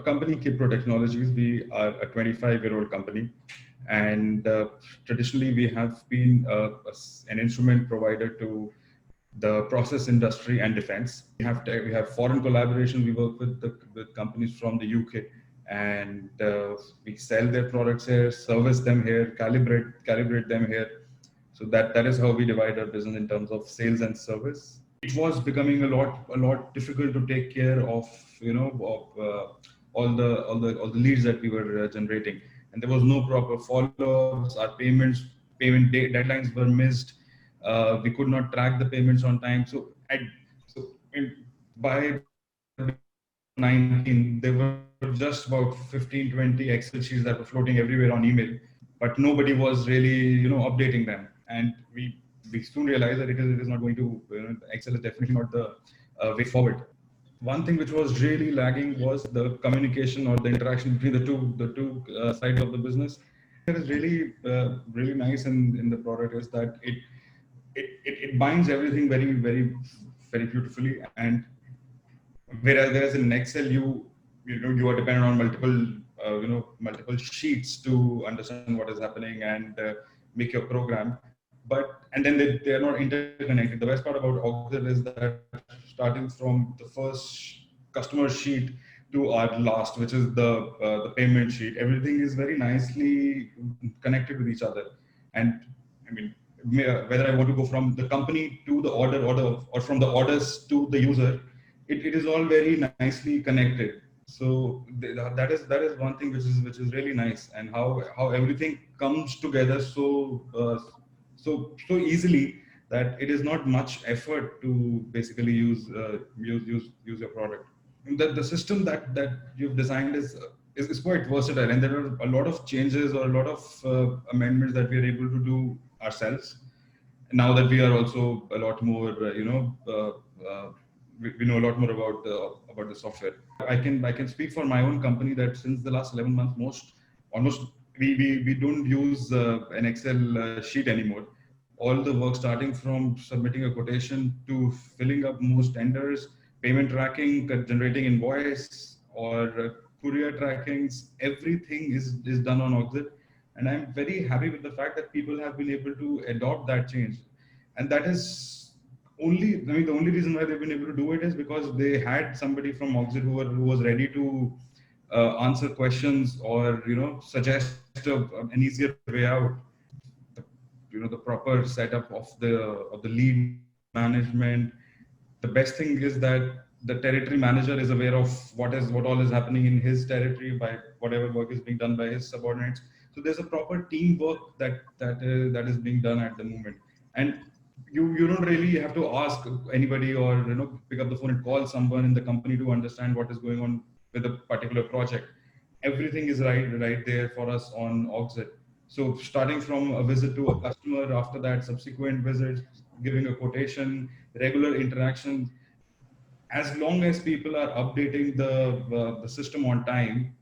company, Kipro Technologies, we are a 25-year-old company. And traditionally, we have been an instrument provider to the process industry and defense. We have foreign collaboration. We work with companies from the UK, and we sell their products here, service them here, calibrate them here. So that is how we divide our business in terms of sales and service. It was becoming a lot difficult to take care of, all the leads that we were generating, and there was no proper follow-ups. Our payment deadlines were missed. We could not track the payments on time. By 19, there were just about 15, 20 Excel sheets that were floating everywhere on email, but nobody was really, updating them. And we soon realized that it is not going to, Excel is definitely not the way forward. One thing which was really lagging was the communication or the interaction between the two sides of the business. What is really nice in the product is that it binds everything very beautifully. And whereas in Excel you are dependent on multiple sheets to understand what is happening and make your program. And then they are not interconnected. The best part about Auxit is that starting from the first customer sheet to our last, which is the payment sheet, everything is very nicely connected with each other. And I mean, whether I want to go from the company to the order or from the orders to the user, it is all very nicely connected. So that is one thing which is really nice, and how everything comes together so easily that it is not much effort to basically use your product. The system that you've designed is quite versatile, and there are a lot of changes or a lot of amendments that we are able to do ourselves. Now that we are also a lot more, we know a lot more about the software. I can speak for my own company that since the last 11 months, almost we don't use an Excel sheet anymore. All the work, starting from submitting a quotation to filling up most tenders, payment tracking, generating invoice, or courier trackings, everything is done on Auxit. And I'm very happy with the fact that people have been able to adopt that change. And that is the only reason why they've been able to do it is because they had somebody from Auxit who was ready to answer questions or suggest an easier way out. The proper setup of the lead management. The best thing is that the territory manager is aware of what all is happening in his territory by whatever work is being done by his subordinates. So there's a proper teamwork that is being done at the moment, and you don't really have to ask anybody or pick up the phone and call someone in the company to understand what is going on with a particular project. Everything is right there for us on Auxit. So starting from a visit to a customer, after that subsequent visits, giving a quotation, regular interaction, as long as people are updating the system on time,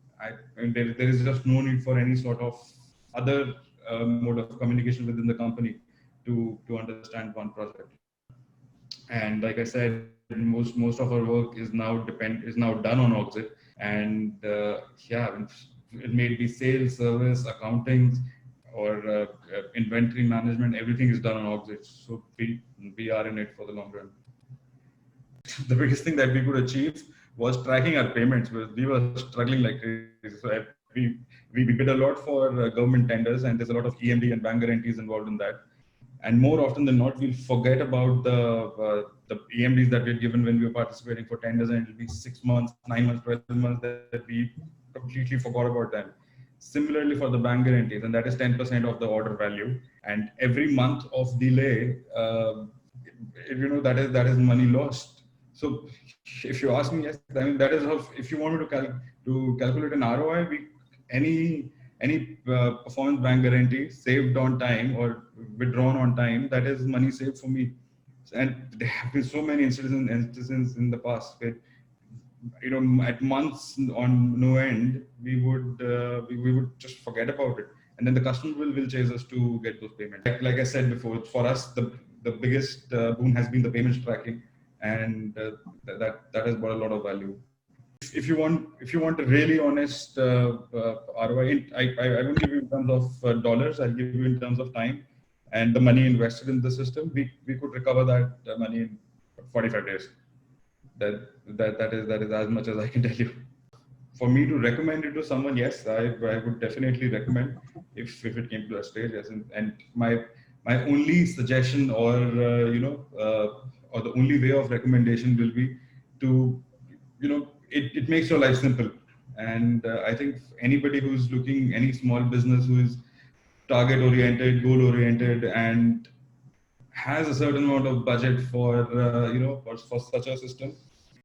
there is just no need for any sort of other mode of communication within the company to understand one project. And like I said, most of our work is now done on Auxit, and it may be sales, service, accounting, or inventory management. Everything is done on Auxit, so we are in it for the long run. The biggest thing that we could achieve was tracking our payments. We were struggling like crazy. So we bid a lot for government tenders, and there's a lot of EMD and bank guarantees involved in that. And more often than not, we'll forget about the EMDs that we're given when we're participating for tenders, and it'll be 6 months, 9 months, 12 months that we completely forgot about them. Similarly for the bank guarantees, and that is 10% of the order value. And every month of delay, that is money lost. So if you ask me, yes, I mean that is how. If you want me to calculate an ROI, any performance bank guarantee saved on time or withdrawn on time, that is money saved for me. And there have been so many instances in the past where, at months on no end, we would just forget about it, and then the customer will chase us to get those payments. Like I said before, for us the biggest boon has been the payments tracking, and that has brought a lot of value. If you want a really honest ROI, I won't give you in terms of dollars. I'll give you in terms of time and the money invested in the system. We could recover that money in 45 days. That is as much as I can tell you. For me to recommend it to someone, yes, I would definitely recommend if it came to that stage. Yes, and my only suggestion or the only way of recommendation will be to, it makes your life simple. And I think anybody who's looking, any small business who is target oriented, goal oriented, and has a certain amount of budget for for such a system,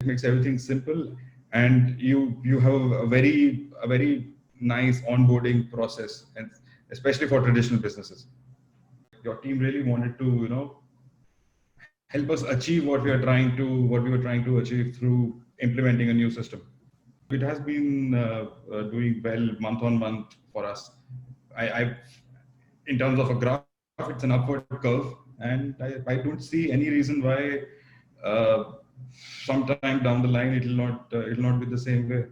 it makes everything simple, and you have a very nice onboarding process, and especially for traditional businesses. Your team really wanted to help us achieve what we were trying to achieve through implementing a new system. It has been doing well month on month for us. I In terms of a graph, it's an upward curve, and I don't see any reason why sometime down the line it'll not be the same way.